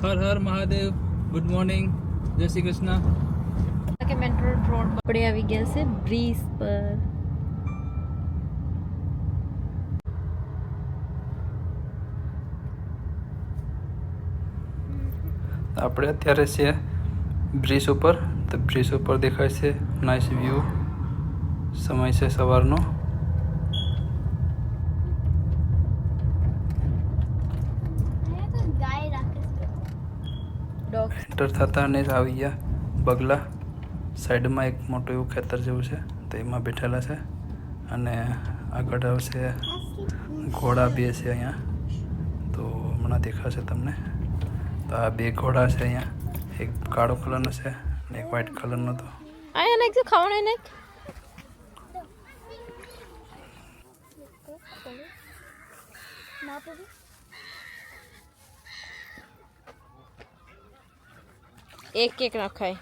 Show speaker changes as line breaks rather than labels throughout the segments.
હર હર Mahadev. Good morning. જય શ્રી કૃષ્ણ.
કે મેટ્રો રોડ પર આવી ગયા છે બ્રિજ પર.
આપણે અત્યારે છે બ્રિજ ઉપર. તો બ્રિજ ઉપર દેખાય છે નાઇસ વ્યૂ. સમય છે સવારનો. એન્ટર થતા ને જ આવી ગયા બગલા. સાઈડમાં એક મોટું એવું ખેતર જેવું છે તો એમાં બેઠેલા છે. અને આગળ આવશે ઘોડા બે છે અહીંયા. તો હમણાં દેખાશે તમને. તો આ બે ઘોડા છે અહીંયા. એક કાળો કલરનો છે અને એક વ્હાઈટ કલરનો. તો
આયા નાખ જો ખાવાનું નાખ. એક એક નખાય.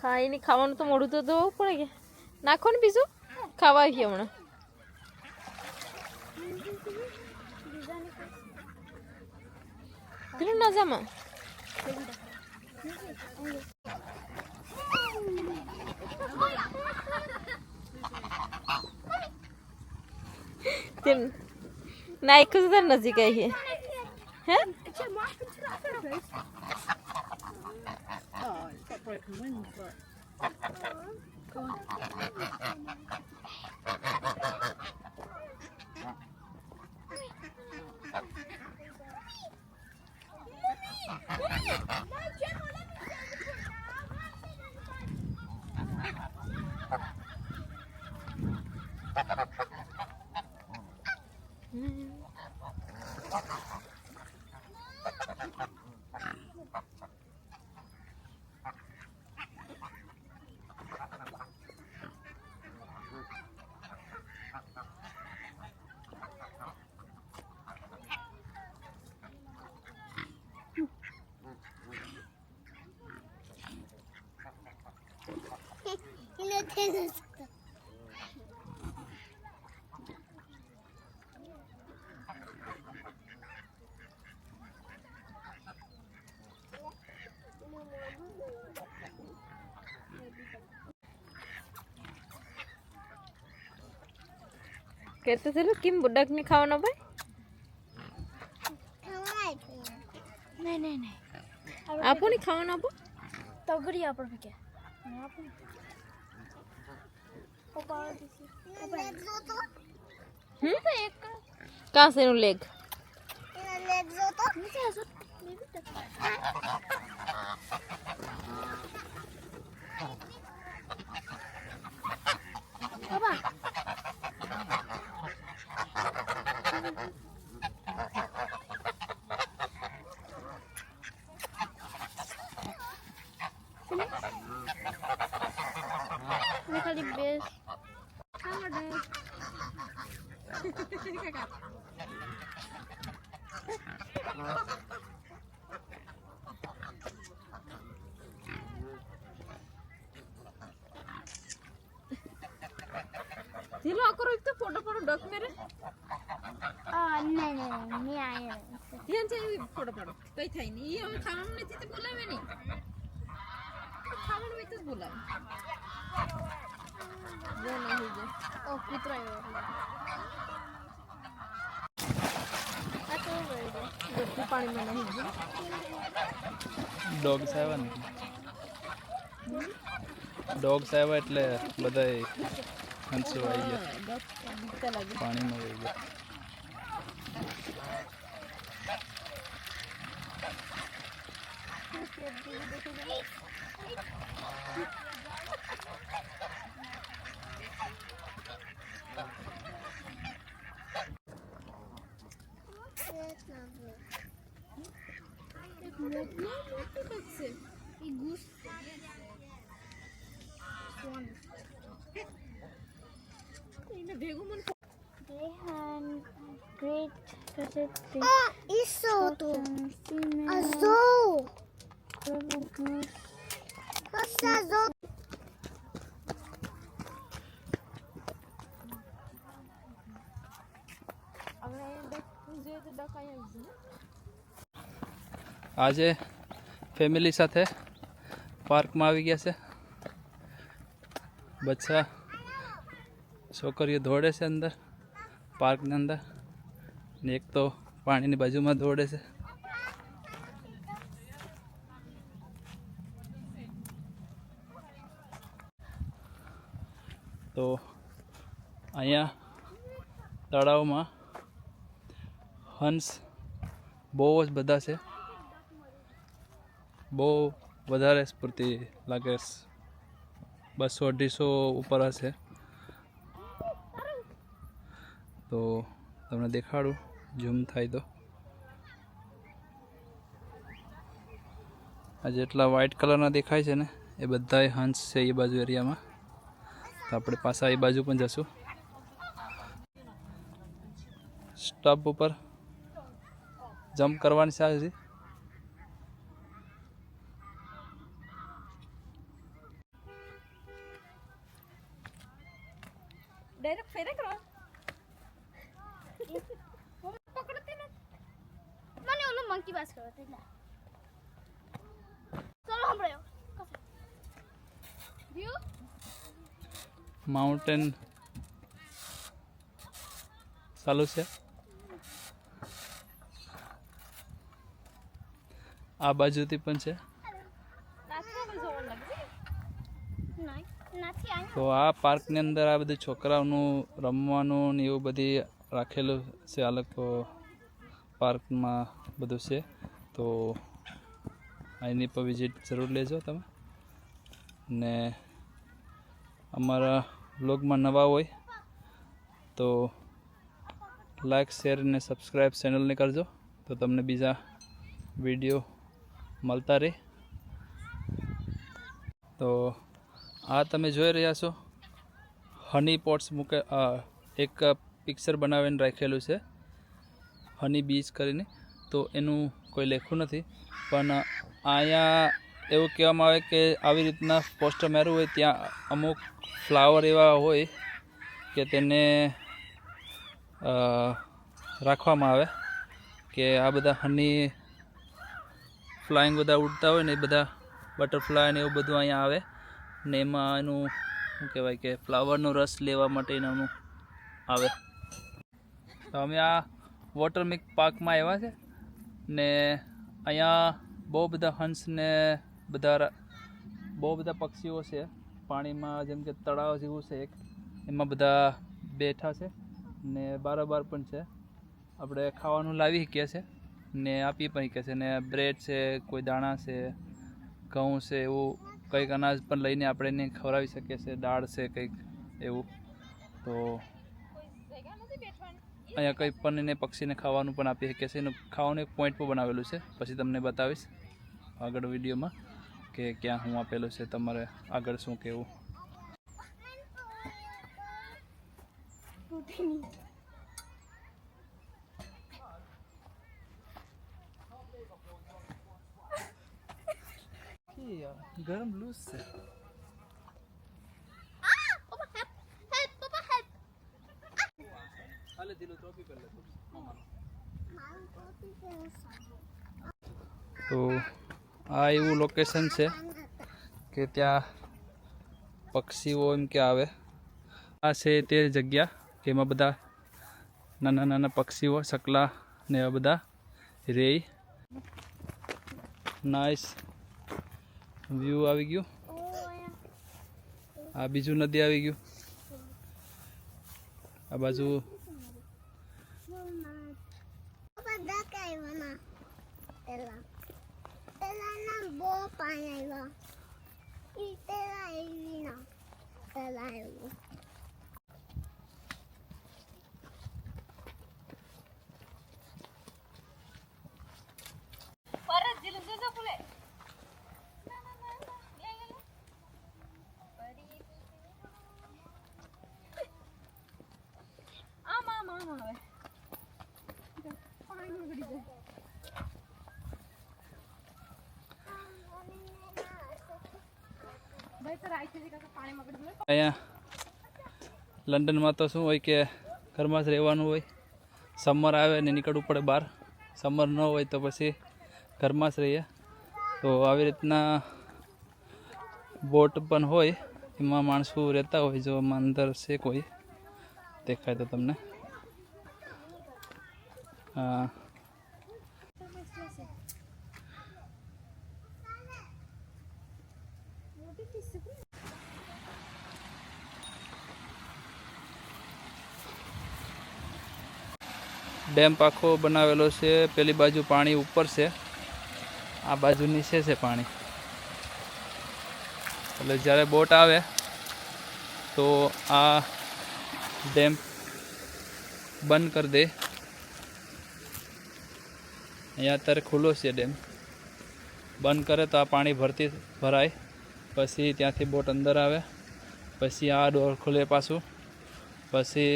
ખાઈ ની ખાવાનું તો મોડું તો દોવું પડે કે નાખો ને બીજું ખાવા આવી હમણાં. પેલું ના જામાં નાખ્યું તો નજીક આવી હે. कहते थे लोग किम बुड्ढक नहीं खाओ ना भाई. नहीं नहीं नहीं आपो नहीं खाओ ना आपो तो गरी आप पे क्या कहाँ से लेग खाली बेस जिलो करो एक तो फोटो फोटो डक मेरे नहीं आया ध्यान से फोटो फोटो कई थाई नहीं ये हमें खाना नहीं थी तो बोला मैंने खाना में तो बोला वो नहीं है ओ कुतरा है तो पानी में नहीं है
ડોગ્સ આવ્યા ને ડોગ્સ આવ્યા એટલે બધાય હંસો આવી ગયા પાણીમાં આવી ગયા.
મોટી બગ છે એ ગુસ સ્વાન એને ભેગું મને
They had great capacity.
Isso, tu.
Female
Azul.
goose
Nossa, azul.
હવે જોઈએ તો ડકાઈ આવી છે
આજે ફેમિલી સાથે પાર્કમાં આવી ગયા છે. બચ્ચા છોકરીઓ દોડે છે અંદર પાર્કની અંદર ને એક તો પાણીની બાજુમાં દોડે છે. તો અહીંયા તળાવમાં હંસ બહુ જ બધા છે. બહુ વધારે સ્ફૂર્તિ લાગે છે. 200-250 ઉપર હશે. તો તમને દેખાડું ઝૂમ થાય તો આ જેટલા વ્હાઇટ કલરના દેખાય છે ને એ બધાય હંસ છે એ બાજુ એરિયામાં. તો આપણે પાછા એ બાજુ પણ જશું. સ્ટોપ ઉપર જમ્પ કરવાની છે હજી.
ડાયરેક્ટ ફેરે કરો પકડતી ને
મને ઓલો monkey bus કરો તેલા ચલો હમણાં વ્યૂ
માઉન્ટેન ચાલુ છે. આ બાજુથી પણ છે.
નાચવામાં જોવા લાગે
નથી આયા
તો આ પાર્કની અંદર આ બધું છોકરાઓનું રમવાનું ને એવું બધી રાખેલું છે. આ લોકો પાર્કમાં બધું છે. તો અહીંની પર વિઝિટ જરૂર લેજો તમે. ને અમારા બ્લોગમાં નવા હોય તો લાઈક શેર અને સબસ્ક્રાઈબ ચેનલને કરજો તો તમને બીજા વિડીયો મળતા રહે. તો આ તમે જોઈ રહ્યા છો હની પોટ્સ એક પિક્ચર બનાવીને રાખેલું છે હની બીચ કરીને. તો એનું કોઈ લેખું નથી પણ અહીંયા એવું કહેવામાં આવે કે આવી રીતના પોસ્ટર માર્યું હોય ત્યાં અમુક ફ્લાવર એવા હોય કે તેને રાખવામાં આવે કે આ બધા હની ફ્લાઇંગ બધા ઉડતા હોય ને એ બધા બટરફ્લાય ને એવું બધું અહીંયા આવે ને એમાં એનું શું કહેવાય કે ફ્લાવરનો રસ લેવા માટે એનું આવે. તો અમે આ વોટર મિલ્ક પાર્કમાં આવ્યા છે ને અહીંયા બહુ બધા હંસ ને બહુ બધા પક્ષીઓ છે પાણીમાં. જેમ કે તળાવ જેવું છે એક એમાં બધા બેઠા છે ને બારોબાર પણ છે. આપણે ખાવાનું લાવી શકીએ છીએ ને આપી પણ શકીએ છીએ. ને બ્રેડ છે, કોઈ દાણા છે, ઘઉં છે, એવું કંઈક અનાજ પણ લઈને આપણે એને ખવડાવી શકીએ છીએ. દાળ છે કંઈક એવું. તો
જગ્યા નથી બેઠવાની
અહીંયા કંઈ પણ એને પક્ષીને ખાવાનું પણ આપી શકીએ છીએ. એનું ખાવાનું એક પોઈન્ટ પણ બનાવેલું છે. પછી તમને બતાવીશ આગળ વિડીયોમાં કે ક્યાં હું આપેલું છે તમારે આગળ શું કહેવું. ગરમ લૂઝ છે.
પપ્પા હેલ્પ
હાલે દિલો ટોપી પર લે. તો આ એવું લોકેશન છે કે ત્યાં પક્ષીઓ એમ કે આવે. આ છે તે જગ્યા કે એમાં બધા નાના નાના પક્ષીઓ સકલા ને એવા બધા રે. નાઇસ વ્યૂ આવી ગયું. આ બીજું નદી આવી ગયું. આ બાજુ
બધા કહેવાના પેલા પેલાના બહુ પાણી આવ્યા ઈ પેલા આવી ના પેલા આવ્યું
પરત જીલું છે
અહીંયા લંડનમાં તો શું હોય કે ઘરમાં જ રહેવાનું હોય. સમર આવે ને નીકળવું પડે બહાર. સમર ન હોય તો પછી ઘરમાં જ રહીએ. તો આવી રીતના બોટ પણ હોય, એમાં માણસો રહેતા હોય. જો એમાં અંદર છે કોઈ દેખાય તો તમને. ડેમ આખો બનાવેલો છે. પેલી બાજુ પાણી ઉપર છે, આ બાજુ નીચે છે પાણી. એટલે જ્યારે બોટ આવે તો આ ડેમ બંધ કરી દે. અહીંયા અત્યારે ખુલ્લો છે ડેમ. બંધ કરે તો આ પાણી ભરાય. પછી ત્યાંથી બોટ અંદર આવે. પછી આ ડોર ખુલે પાછું. પછી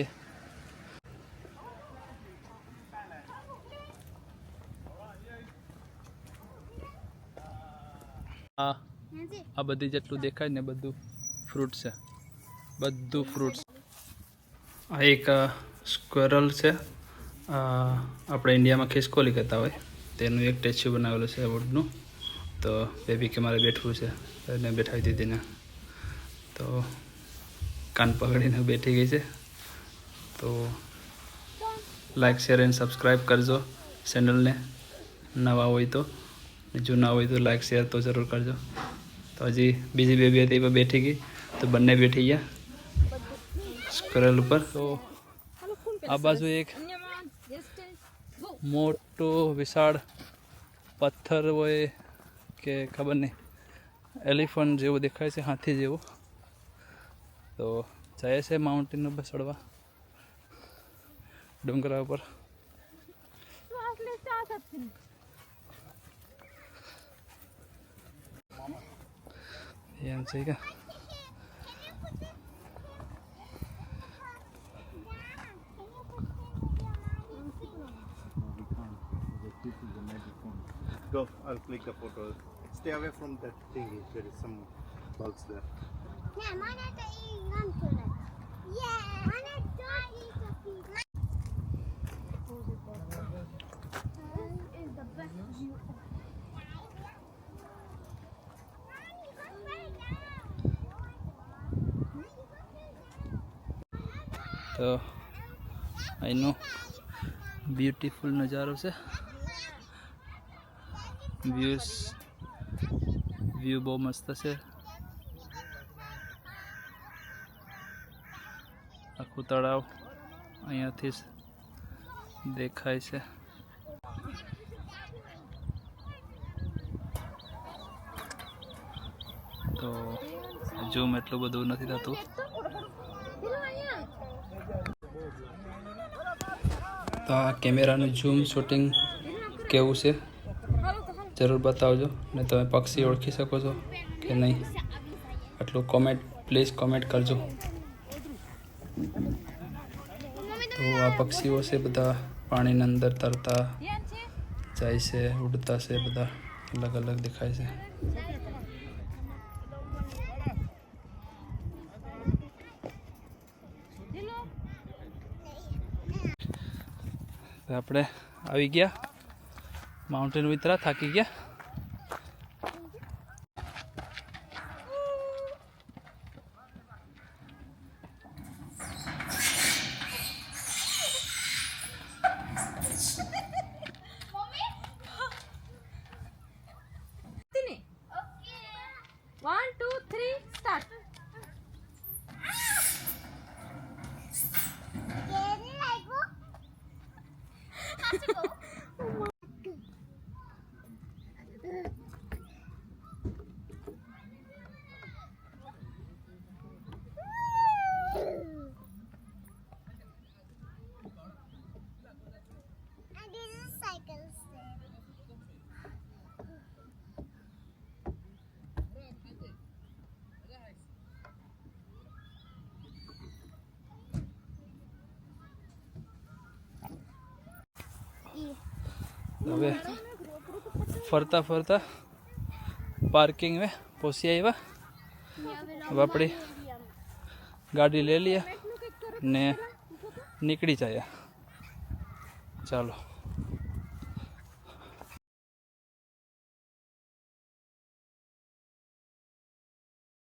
આ બધી જેટલું દેખાય ને બધું ફ્રૂટ છે. બધું ફ્રૂટ્સ. આ એક સ્ક્વેરલ છે. આપણે ઇન્ડિયામાં ખિસકોલી કહેતા હોય, તેનું એક સ્ટેચ્યુ બનાવેલું છે વુડનું. તો બેબી કે મારે બેઠવું છે, એને બેઠાવી દીધી ને તો કાન પકડીને બેઠી ગઈ છે. તો લાઈક શેર એન્ડ સબસ્ક્રાઈબ કરજો ચેનલને, નવા હોય તો. જૂના હોય તો લાઈક શેર તો જરૂર કરજો. તો હજી બીજી બેબી હતી એ બેઠી ગઈ, તો બંને બેઠી ગયા સ્ક્વેરલ ઉપર. તો આ બાજુ એક મોટો વિશાળ પથ્થર હોય કે ખબર નહીં, એલિફન્ટ જેવું દેખાય છે, હાથી જેવું. તો જાય છે માઉન્ટેન ઉપર ચડવા, ડુંગરા ઉપર. એમ છે કે
Go, I'll click the photo. Stay away from that thingy. There is some bugs there.
Yeah, mana to ikan tulen. Yeah, mana to ikan. Is the best view.
તો અહીંનો બ્યુટીફુલ નજારો છે. વ્યૂ બહુ મસ્ત છે. આખું તળાવ અહીંયાથી દેખાય છે. તો ઝૂમ એટલું બધું નથી થતું. તો આ કેમેરાનું ઝૂમ શૂટિંગ કેવું છે જરૂર બતાવજો. ને તમે પક્ષી ઓળખી શકો છો કે નહીં, આટલું પ્લીઝ કોમેન્ટ કરજો. તો આ પક્ષીઓ છે બધા પાણીની અંદર તરતા જાય છે, ઉડતા છે, બધા અલગ અલગ દેખાય છે. આપણે આવી ગયા માઉન્ટેન ઉતરા, થાકી ગયા.
One, two, three, start.
હવે ફરતા ફરતા પાર્કિંગ પહોંચી આવ્યા. હવે આપણી ગાડી લઈ લઈએ ને નીકળી જાય. ચાલો.